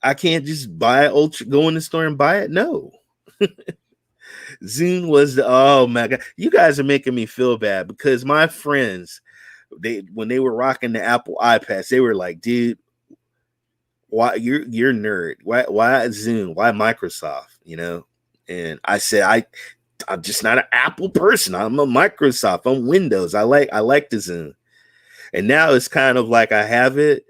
I can't just buy Ultra, go in the store and buy it. No. Zune was oh my god, you guys are making me feel bad, because my friends, they when they were rocking the Apple iPads, they were like, dude, why you're nerd? Why Zune? Why Microsoft? And I said, I'm just not an Apple person. I'm a Microsoft. I'm Windows. I like the Zune. And now it's kind of like I have it,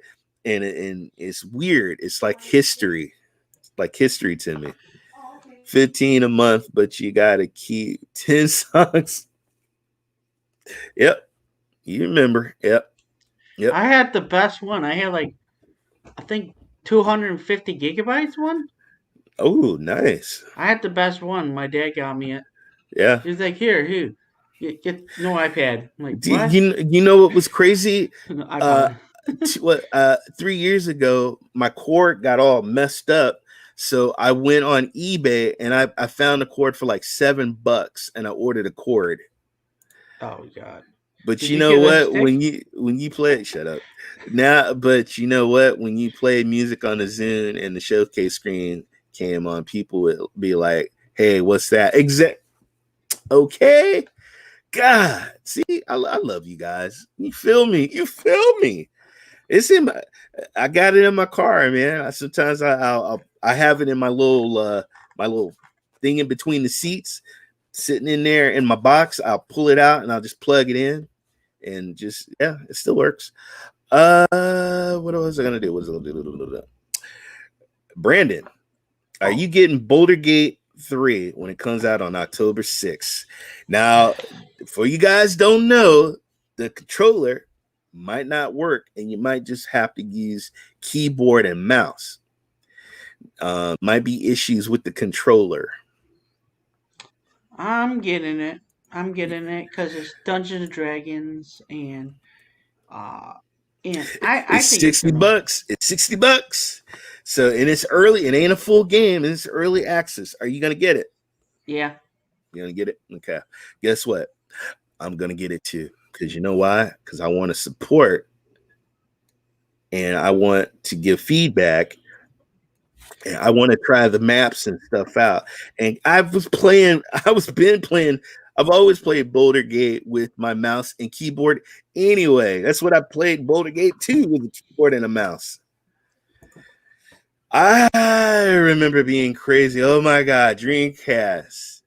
and it's weird. It's like history to me. 15 a month, but you gotta keep 10 songs. Yep, you remember. Yep. I had the best one. I had like I think 250 gigabytes one. Oh, nice. I had the best one. My dad got me it. Yeah. He was like, here, get no iPad. I'm like, Do what? you know what was crazy? Uh, iPod. 3 years ago, my cord got all messed up. So I went on eBay and I found a cord for like $7 and I ordered a cord. Oh God. But Did you you know get a what? stick? When you play, shut up. Now, but you know what? When you play music on the Zune and the showcase screen came on, people would be like, "Hey, what's that?" Okay. God, see, I love you guys. You feel me? You feel me? It's in my. I got it in my car, man. Sometimes I have it in my little thing in between the seats, sitting in there in my box. I'll pull it out and I'll just plug it in, and just yeah, it still works. What was I gonna do? What was I gonna do? Brandon, are Oh, you getting Boulder Gate 3 when it comes out on October 6th? Now, for you guys don't know, the controller might not work and you might just have to use keyboard and mouse. Might be issues with the controller. I'm getting it. I'm getting it because it's Dungeons and Dragons uh and I It's think it's 60 gonna bucks. It's $60. So, and it's early. It ain't a full game. It's early access. Are you going to get it? yeah. You going to get it? Okay. Guess what? I'm going to get it too. Because you know why? Because I want to support and I want to give feedback, and I want to try the maps and stuff out. And I was been playing, I've always played Boulder Gate with my mouse and keyboard anyway. That's what I played Boulder Gate 2 with a keyboard and a mouse. I remember being crazy. Oh my God, Dreamcast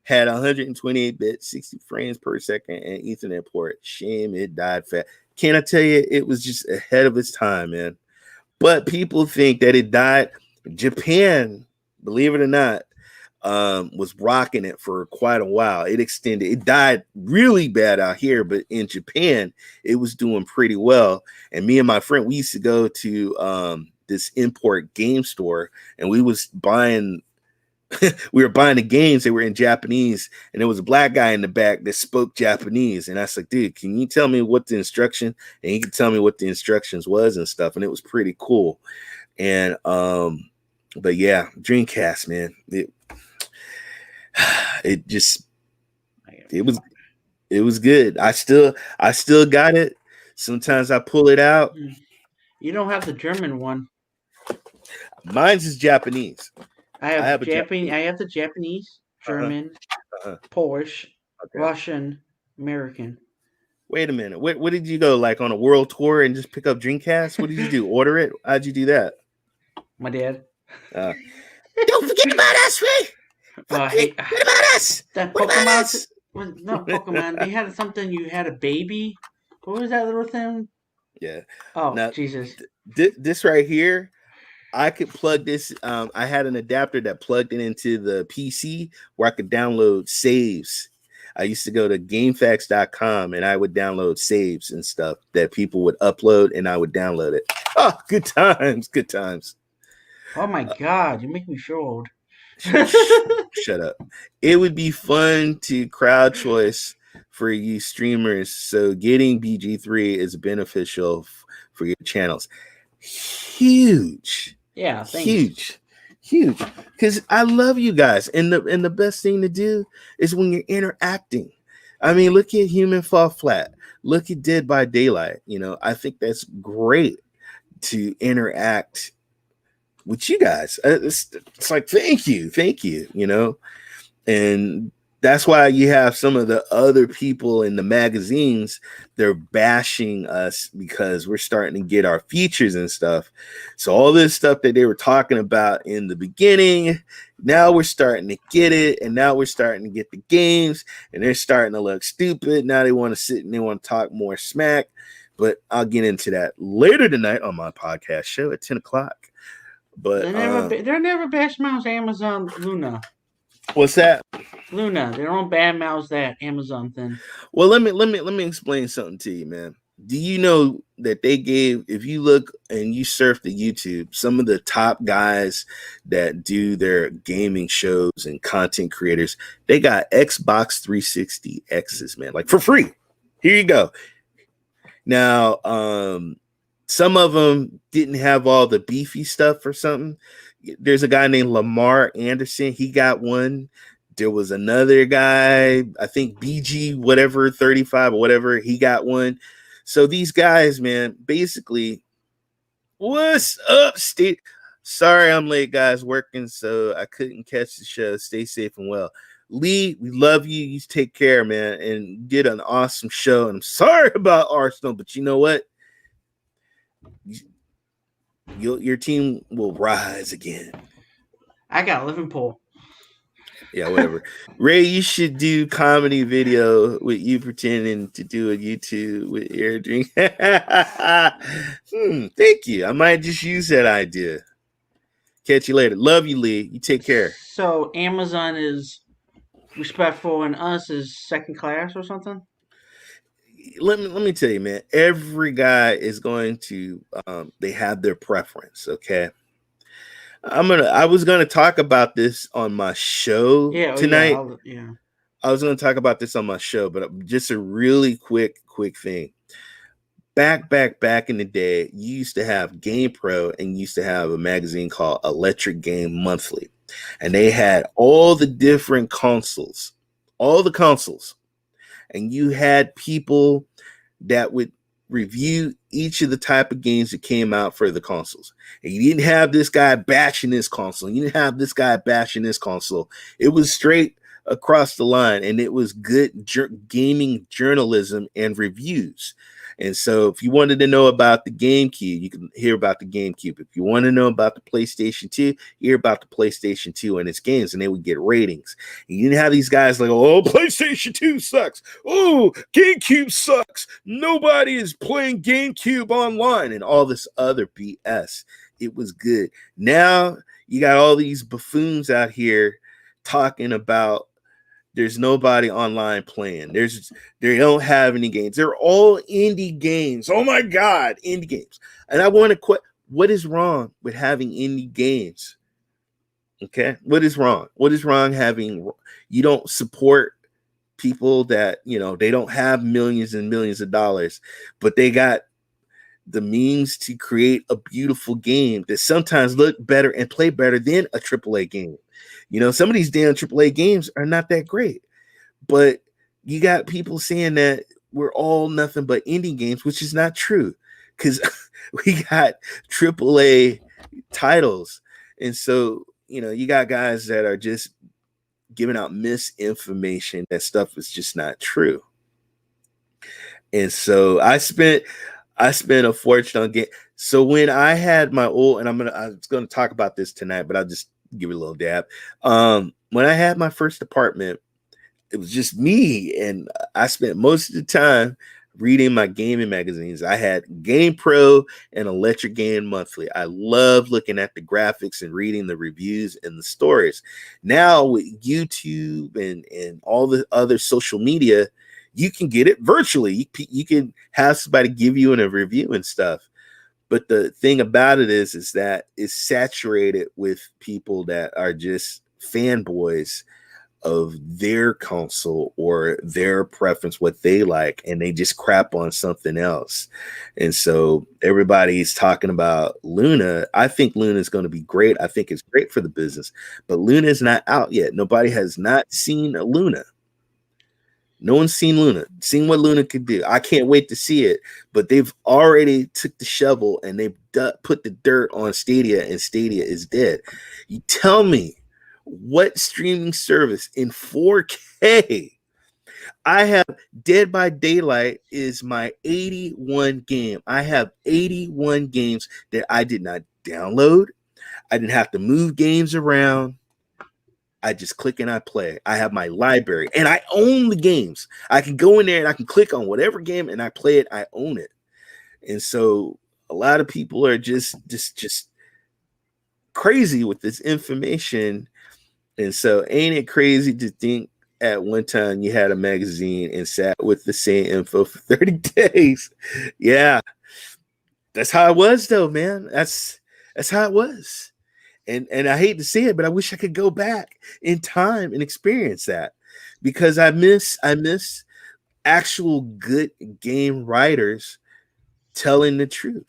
had 128-bit, 60 frames per second, and Ethernet port. Shame it died fast. Can I tell you, it was just ahead of its time, man. But people think that it died. Japan, believe it or not, was rocking it for quite a while. It extended. It died really bad out here, but in Japan, it was doing pretty well. And me and my friend, we used to go to this import game store, and we was buying. We were buying the games. They were in Japanese, and there was a black guy in the back that spoke Japanese. And I was like, dude, can you tell me what the instruction? And he could tell me what the instructions was and stuff. And it was pretty cool. And but yeah, Dreamcast, man, it just it was it was good. I still got it. Sometimes I pull it out. You don't have the German one. Mine's is Japanese. I I have have a Japan. Japanese. I have the Japanese, Uh-huh. German, Uh-huh. Polish, Okay. Russian, American. Wait a minute. What did you go like on a world tour and just pick up Dreamcast? What did you do? Order it? How'd you do that? My dad. Uh, don't forget about us, Ray. Hey, What about us? that What about Pokemon. us? Was not Pokemon. They had something. You had a baby. What was that little thing? Yeah. Oh, Now, Jesus. this right here, I could plug this. I had an adapter that plugged it into the PC where I could download saves. I used to go to GameFAQs.com and I would download saves and stuff that people would upload, and I would download it. Oh, good times, good times. Oh my God, you make me feel old. Shut up. It would be fun to crowd choice for you streamers. So getting BG3 is beneficial for your channels. Huge, Yeah, thanks. huge, huge. Because I love you guys, and the best thing to do is when you're interacting. I mean, look at Human Fall Flat. Look at Dead by Daylight. You know, I think that's great to interact with you guys. It's like thank you, you know, and that's why you have some of the other people in the magazines, they're bashing us because we're starting to get our features and stuff. So all this stuff that they were talking about in the beginning, now we're starting to get it, and now we're starting to get the games, and they're starting to look stupid. Now they want to sit and they want to talk more smack. But I'll get into that later tonight on my podcast show at 10 o'clock. But They're never bash mouths Amazon Luna. what's that? Luna. They don't bad mouths that Amazon thing. Well, let me explain something to you, man. Do you know that they gave, if you look and you surf the YouTube, some of the top guys that do their gaming shows and content creators, they got Xbox 360 X's, man, like for free. Here you go. Now, some of them didn't have all the beefy stuff or something. There's a guy named Lamar Anderson. He got one. There was another guy, I think BG whatever 35 or whatever, he got one. So these guys, man, basically, what's up, Steve? Sorry I'm late, guys, working, so I couldn't catch the show. Stay safe and well. Lee, we love you. You take care, man, and did an awesome show. And I'm sorry about Arsenal, but you know what? Your team will rise again. I got Liverpool. Yeah, whatever. Ray, you should do comedy video with you pretending to do a YouTube with air drink. Thank you. I might just use that idea. Catch you later. Love you, Lee. You take care. So Amazon is respectful and us is second class or something? Let me tell you, man. Every guy is going to they have their preference, okay? I was gonna talk about this on my show Yeah, oh yeah, tonight. yeah. I was gonna talk about this on my show, but just a really quick thing. Back in the day, you used to have GamePro and you used to have a magazine called Electric Game Monthly. And they had all the different consoles, all the consoles. And you had people that would review each of the type of games that came out for the consoles. And you didn't have this guy bashing this console. You didn't have this guy bashing this console. It was straight across the line, and it was good gaming journalism and reviews. And so if you wanted to know about the GameCube, you can hear about the GameCube. If you want to know about the PlayStation 2, hear about the PlayStation 2 and its games, and they would get ratings. And you didn't have these guys like, oh, PlayStation 2 sucks. Oh, GameCube sucks. Nobody is playing GameCube online and all this other BS. It was good. Now you got all these buffoons out here talking about there's nobody online playing. They don't have any games. They're all indie games. Oh my God, indie games. And I want to quit. What is wrong with having indie games? Okay, what is wrong? What is wrong having? You don't support people that they don't have millions and millions of dollars, but they got the means to create a beautiful game that sometimes look better and play better than a AAA game. Some of these damn AAA games are not that great, but you got people saying that we're all nothing but indie games, which is not true because we got AAA titles. And so, you got guys that are just giving out misinformation. That stuff is just not true. And so I spent a fortune on game. So when I had my old, and I was gonna talk about this tonight, but I'll just give it a little dab. When I had my first apartment, it was just me, and I spent most of the time reading my gaming magazines. I had Game Pro and Electric Game Monthly. I love looking at the graphics and reading the reviews and the stories. Now with YouTube and all the other social media, you can get it virtually. You can have somebody give you a review and stuff. But the thing about it is that it's saturated with people that are just fanboys of their console or their preference, what they like, and they just crap on something else. And so everybody's talking about Luna. I think Luna is going to be great. I think it's great for the business, but Luna is not out yet. Nobody has not seen a Luna. No one's seen Luna, seen what Luna could do. I can't wait to see it, but they've already took the shovel and they've put the dirt on Stadia, and Stadia is dead. You tell me what streaming service in 4K? I have Dead by Daylight is my 81 game. I have 81 games that I did not download. I didn't have to move games around. I just click and I play. I have my library and I own the games. I can go in there and I can click on whatever game and I play it. I own it. And so a lot of people are just crazy with this information. And so ain't it crazy to think at one time you had a magazine and sat with the same info for 30 days? Yeah. That's how it was though, man. That's how it was. And I hate to say it, but I wish I could go back in time and experience that, because I miss actual good game writers telling the truth.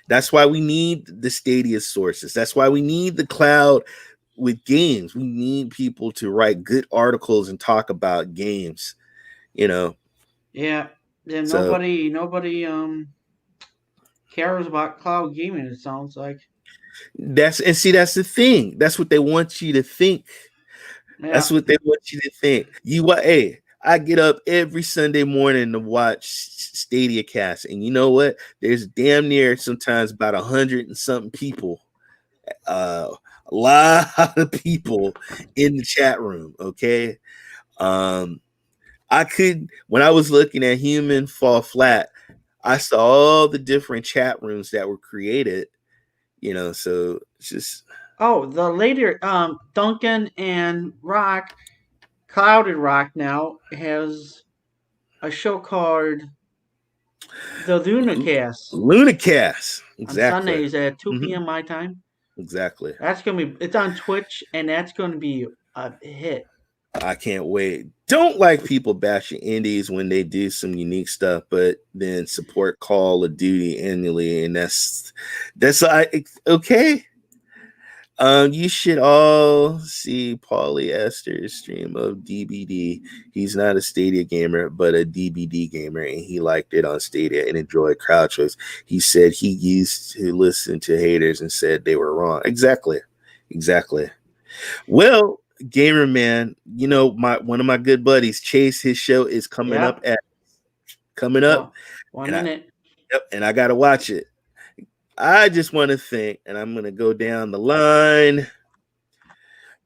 That's why we need the Stadia sources. That's why we need the cloud with games. We need people to write good articles and talk about games. Yeah. Yeah. So Nobody cares about cloud gaming. It sounds like. that's the thing. That's what they want you to think. Yeah. That's what they want you to think. Hey, I get up every Sunday morning to watch Stadia Cast, and you know what? There's damn near sometimes about 100 and something people, a lot of people in the chat room. Okay, I could, when I was looking at Human Fall Flat, I saw all the different chat rooms that were created. So it's just. Oh, the later Duncan and Rock, Clouded Rock now has a show called The Lunacast Lunacast, on exactly. Sundays at 2 Mm-hmm. p.m. my time. Exactly. That's gonna be. It's on Twitch, and that's gonna be a hit. I can't wait. Don't like people bashing indies when they do some unique stuff, but then support Call of Duty annually, and that's okay. You should all see Polyester's stream of DBD. He's not a Stadia gamer, but a DBD gamer, and he liked it on Stadia and enjoyed crowd choice. He said he used to listen to haters and said they were wrong. Exactly. Well, gamer man, one of my good buddies, Chase, his show is coming up. Yeah. Oh, one And I minute. and I gotta watch it. I just want to thank, and I'm gonna go down the line.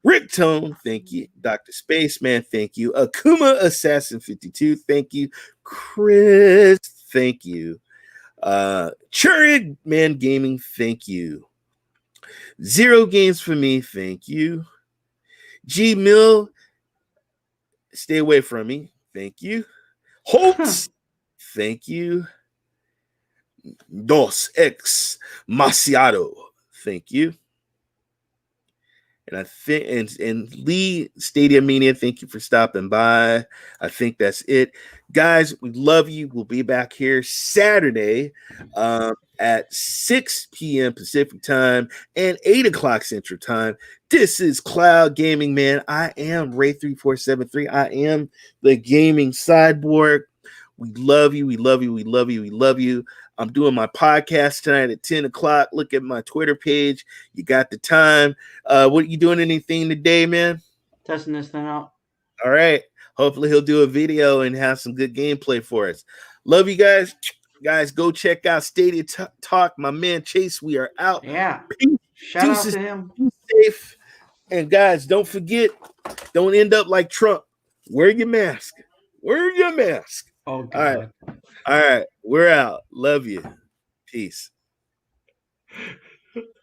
Rick Tone, thank you. Dr. Spaceman, thank you. Akuma Assassin 52, thank you. Chris, thank you. Churig Man Gaming, thank you. Zero Games for Me, thank you. G Mill, stay away from me, thank you. Holtz, thank you. Dos X Maciado, thank you. And I think, and Lee Stadium Media, thank you for stopping by. I think that's it. Guys, we love you. We'll be back here Saturday at 6 p.m. Pacific time and 8 o'clock Central time. This is Cloud Gaming, man. I am Ray3473. I am the gaming cyborg. We love you. We love you. We love you. We love you. I'm doing my podcast tonight at 10 o'clock. Look at my Twitter page. You got the time. What are you doing? Anything today, man? Testing this thing out. All right. Hopefully he'll do a video and have some good gameplay for us. Love you guys. Guys, go check out Stadia Talk. My man Chase, we are out. Yeah. Peace. Shout out to him. Be safe. And guys, don't forget, don't end up like Trump. Wear your mask. Wear your mask. Oh All right. God. All right. We're out. Love you. Peace.